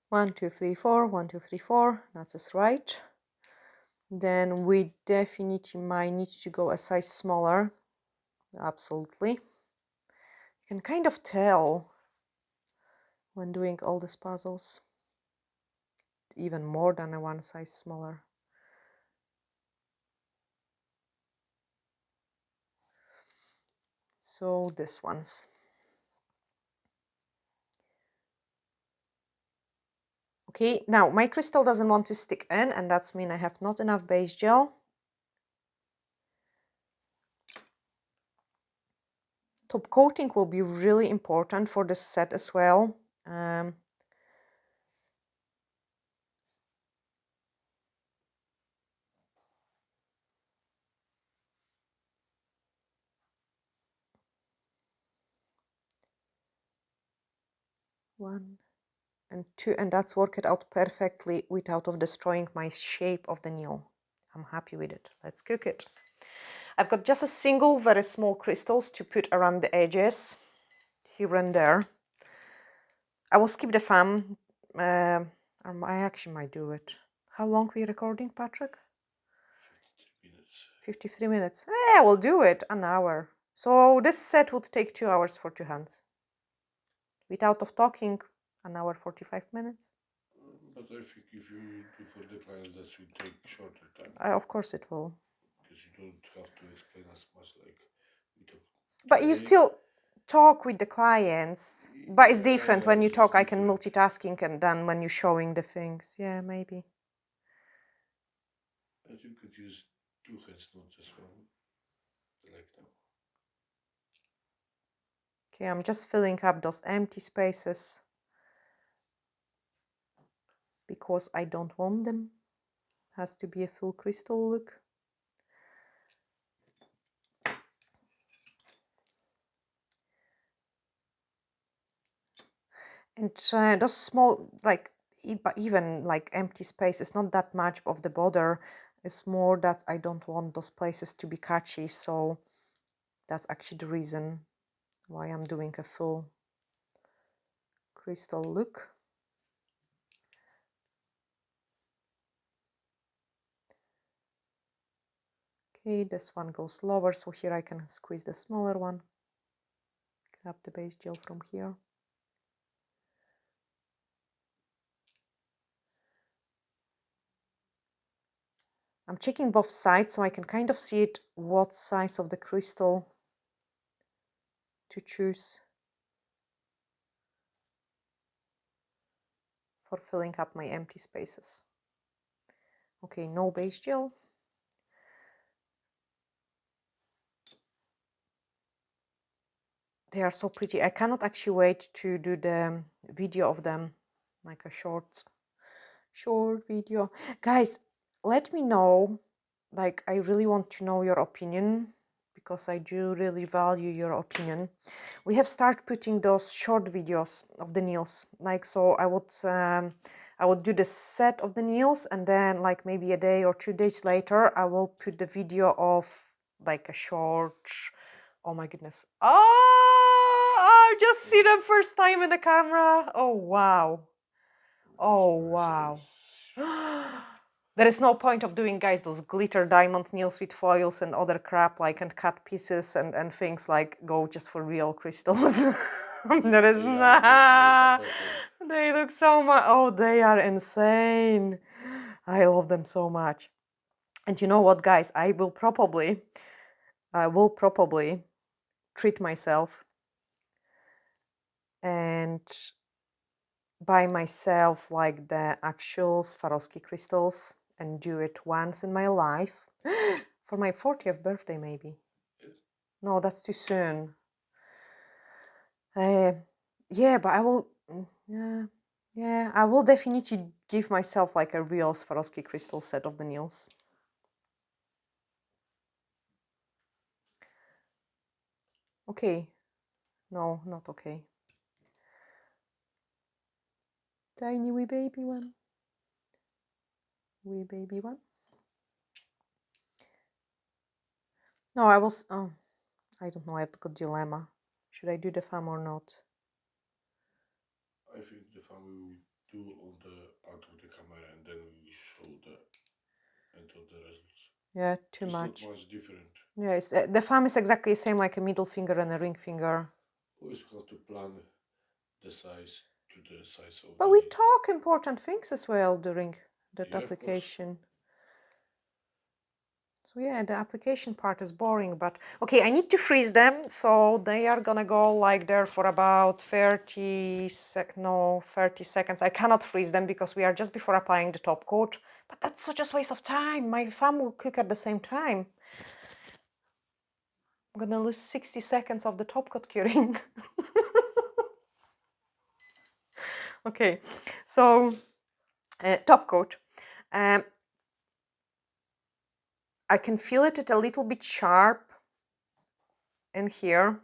1, 2, 3, 4, 1, 2, 3, 4, that is right. Then we definitely might need to go a size smaller. Absolutely. You can kind of tell when doing all these puzzles, even more than a one size smaller. So this one's. Okay, now my crystal doesn't want to stick in, and that's mean I have not enough base gel. Top coating will be really important for this set as well. One and two, and that's worked out perfectly without of destroying my shape of the nail. I'm happy with it. Let's cook it. I've got just a single very small crystals to put around the edges, here and there. I will skip the fan. I actually might do it. How long are we recording, Patrick? 53 minutes. 53 minutes. I will do it, an hour. So this set would take 2 hours for 2 hands. Without of talking, an hour 45 minutes. But I think if you do for the clients, that will take shorter time. Of course it will. Because you don't have to explain as much like we talk. But you still talk with the clients. But it's different. When you it's talk, I can different. multitasking, and then when you're showing the things. Yeah, maybe. But you could use 2 hands, not just one. Like now. Okay, I'm just filling up those empty spaces because I don't want them. Has to be a full crystal look. And those small, like, even like empty spaces, not that much of the border. It's more that I don't want those places to be catchy. So that's actually the reason why I'm doing a full crystal look. Okay, this one goes lower, so here I can squeeze the smaller one. Grab the base gel from here. I'm checking both sides so I can kind of see it, what size of the crystal to choose for filling up my empty spaces. Okay, no base gel. They are so pretty. I cannot actually wait to do the video of them, like a short video. Guys, let me know, like I really want to know your opinion, because I do really value your opinion. We have started putting those short videos of the nails, like, so I would do the set of the nails, and then like maybe a day or 2 days later I will put the video of like a short. Oh my goodness. Oh, I just see them first time in the camera. Oh wow. Oh wow. There is no point of doing, guys, those glitter diamond nails with foils and other crap, like, and cut pieces and things, like, go just for real crystals. There is not. They look so much. Oh, they are insane. I love them so much. And you know what, guys? I will probably treat myself and buy myself like the actual Swarovski crystals and do it once in my life for my 40th birthday, maybe. No, that's too soon. Yeah, but I will. Yeah, I will definitely give myself like a real Swarovski crystal set of the nails. Okay. No, not okay. Tiny wee baby one. Wee baby one. No, I was. Oh, I don't know. I have got dilemma. Should I do the fam or not? I think the fam we will do on the out of the camera, and then we will show the end of the results. Yeah, too It's much. not much different. Yeah, it's, the thumb is exactly the same, like a middle finger and a ring finger. Always have to plan the size to the size of But the we nail. talk important things as well during that Yeah, of course. application. So yeah, the application part is boring, but okay, I need to freeze them, so they are gonna go like there for about 30 seconds. I cannot freeze them because we are just before applying the top coat, but that's such a waste of time. My thumb will cook at the same time. I'm gonna lose 60 seconds of the top coat curing. Okay, so top coat. Um, I can feel it a little bit sharp in here,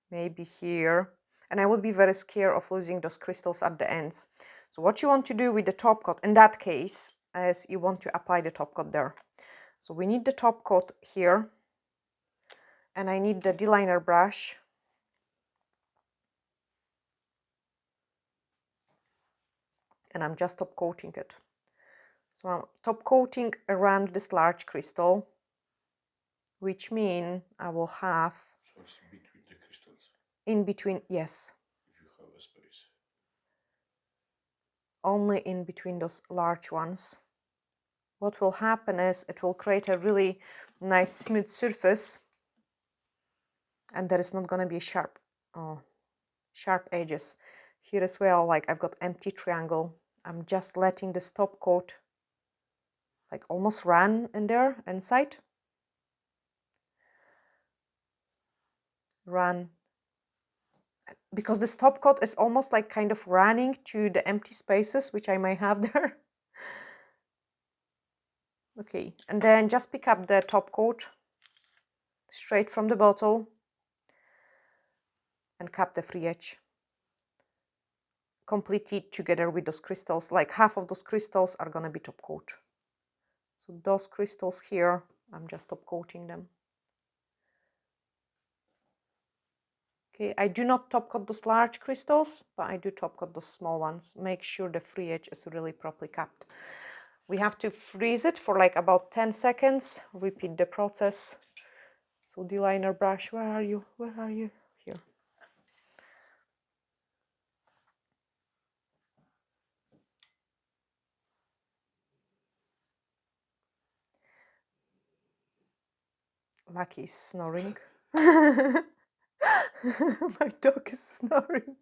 maybe here, and I would be very scared of losing those crystals at the ends. So what you want to do with the top coat in that case is you want to apply the top coat there. So we need the top coat here, and I need the D-liner brush. And I'm just top coating it. So I'm top coating around this large crystal, which means I will have Just between the crystals, in between, yes, if you have a space. only in between those large ones. What will happen is it will create a really nice smooth surface, and there is not going to be sharp edges. Here as well, like I've got empty triangle. I'm just letting this top coat like almost run in there inside. Run. Because this top coat is almost like kind of running to the empty spaces which I might have there. Okay, and then just pick up the top coat straight from the bottle and cap the free edge. Complete it together with those crystals. Like half of those crystals are gonna be top coat. So those crystals here, I'm just top coating them. Okay, I do not top coat those large crystals, but I do top coat those small ones. Make sure the free edge is really properly capped. We have to freeze it for like about 10 seconds. Repeat the process. So D-liner brush, where are you? Where are you? Here. Lucky is snoring. My dog is snoring.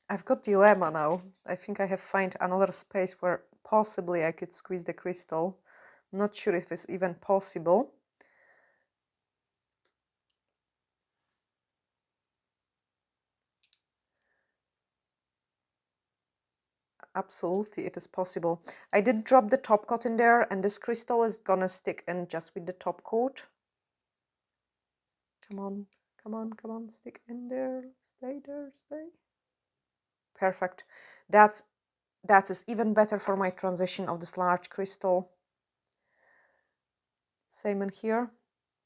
I've got dilemma now. I think I have find another space where possibly I could squeeze the crystal. Not sure if it's even possible. Absolutely, it is possible. I did drop the top coat in there, and this crystal is gonna stick in just with the top coat. Come on, come on, come on, stick in there, stay. Perfect. That is even better for my transition of this large crystal. Same in here.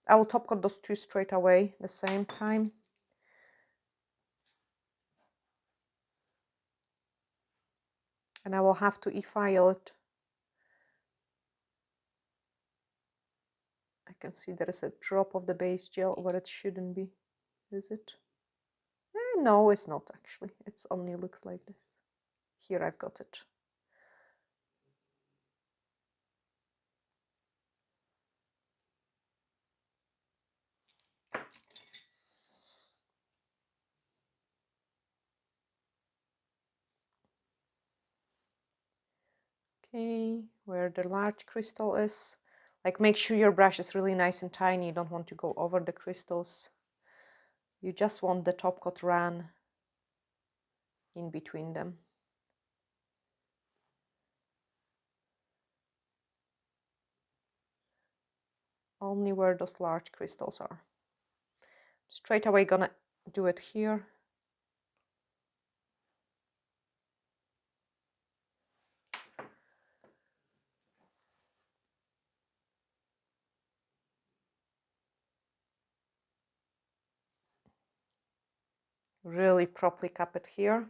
I will top coat those two straight away at the same time. And I will have to e-file it. I can see there is a drop of the base gel where it shouldn't be. Is it? No, it's not actually. It only looks like this. Here I've got it. Okay, where the large crystal is. Like, make sure your brush is really nice and tiny. You don't want to go over the crystals. You just want the top coat run in between them. Only where those large crystals are. Straight away gonna do it here. Really properly cap it here.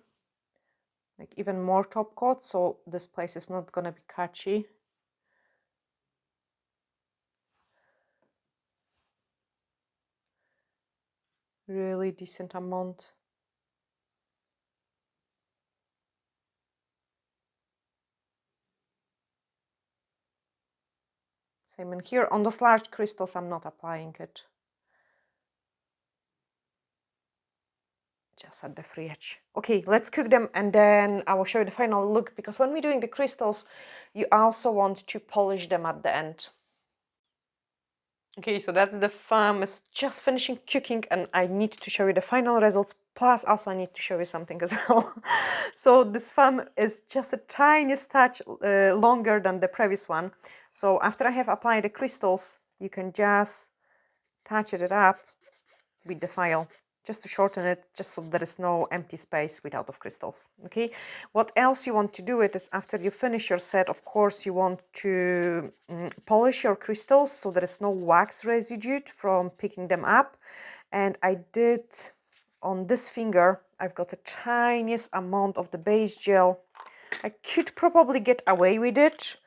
Like even more top coat, so this place is not gonna be catchy. Really decent amount. Same in here. On those large crystals, I'm not applying it. Just at the free edge. Okay, let's cook them and then I will show you the final look, because when we're doing the crystals, you also want to polish them at the end. Okay, so that's the foam. It's just finishing cooking and I need to show you the final results. Plus, also I need to show you something as well. So this foam is just a tiny touch longer than the previous one. So after I have applied the crystals, you can just touch it up with the file, just to shorten it, just so there is no empty space without of crystals. Okay, what else you want to do it is after you finish your set, of course, you want to polish your crystals so there is no wax residue from picking them up. And I did on this finger, I've got a tiniest amount of the base gel. I could probably get away with it,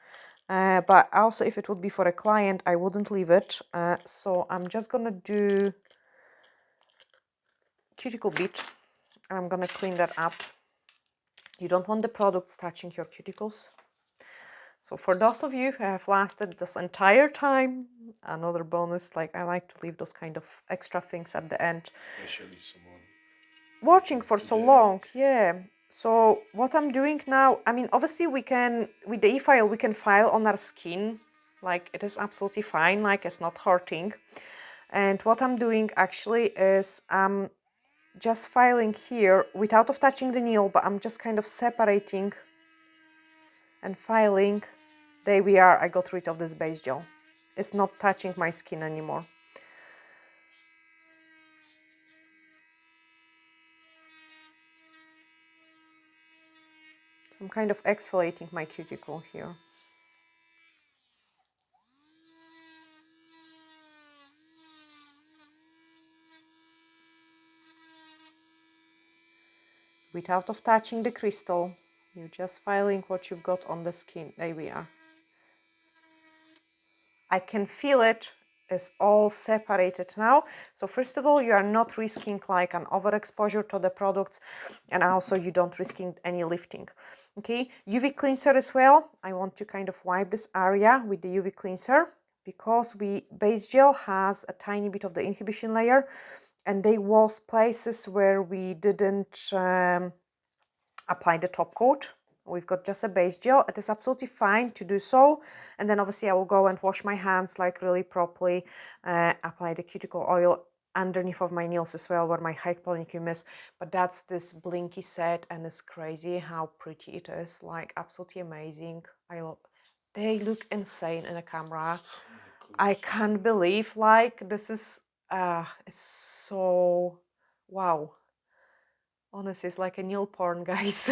but also if it would be for a client, I wouldn't leave it. So I'm just gonna do cuticle bit. I'm gonna clean that up. You don't want the products touching your cuticles. So for those of you who have lasted this entire time, another bonus, like I like to leave those kind of extra things at the end. Especially someone Watching for so long, yeah. So what I'm doing now, I mean, obviously we can, with the e-file, we can file on our skin. Like it is absolutely fine, like it's not hurting. And what I'm doing actually is just filing here without of touching the nail, but I'm just kind of separating and filing. There we are, I got rid of this base gel. It's not touching my skin anymore. So I'm kind of exfoliating my cuticle here. without of touching the crystal. You're just filing what you've got on the skin. There we are. I can feel it is all separated now. So first of all, you are not risking like an overexposure to the products, and also you don't risking any lifting. Okay, UV cleanser as well. I want to kind of wipe this area with the UV cleanser because base gel has a tiny bit of the inhibition layer, and there was places where we didn't apply the top coat. We've got just a base gel. It is absolutely fine to do so. And then obviously I will go and wash my hands like really properly, apply the cuticle oil underneath of my nails as well where my hyperpolynicum is. But that's this blinky set, and it's crazy how pretty it is. Like absolutely amazing. They look insane in the camera. I can't believe like this is it's so wow. Honestly, it's like a nail porn, guys.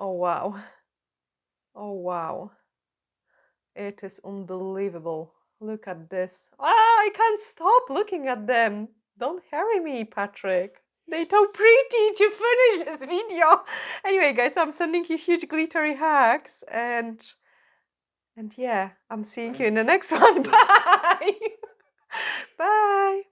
Oh wow. Oh wow. It is unbelievable. Look at this. Ah, I can't stop looking at them. Don't hurry me, Patrick. They're so pretty to finish this video. Anyway, guys, I'm sending you huge glittery hugs, and yeah, I'm seeing you in the next one. Bye. Bye.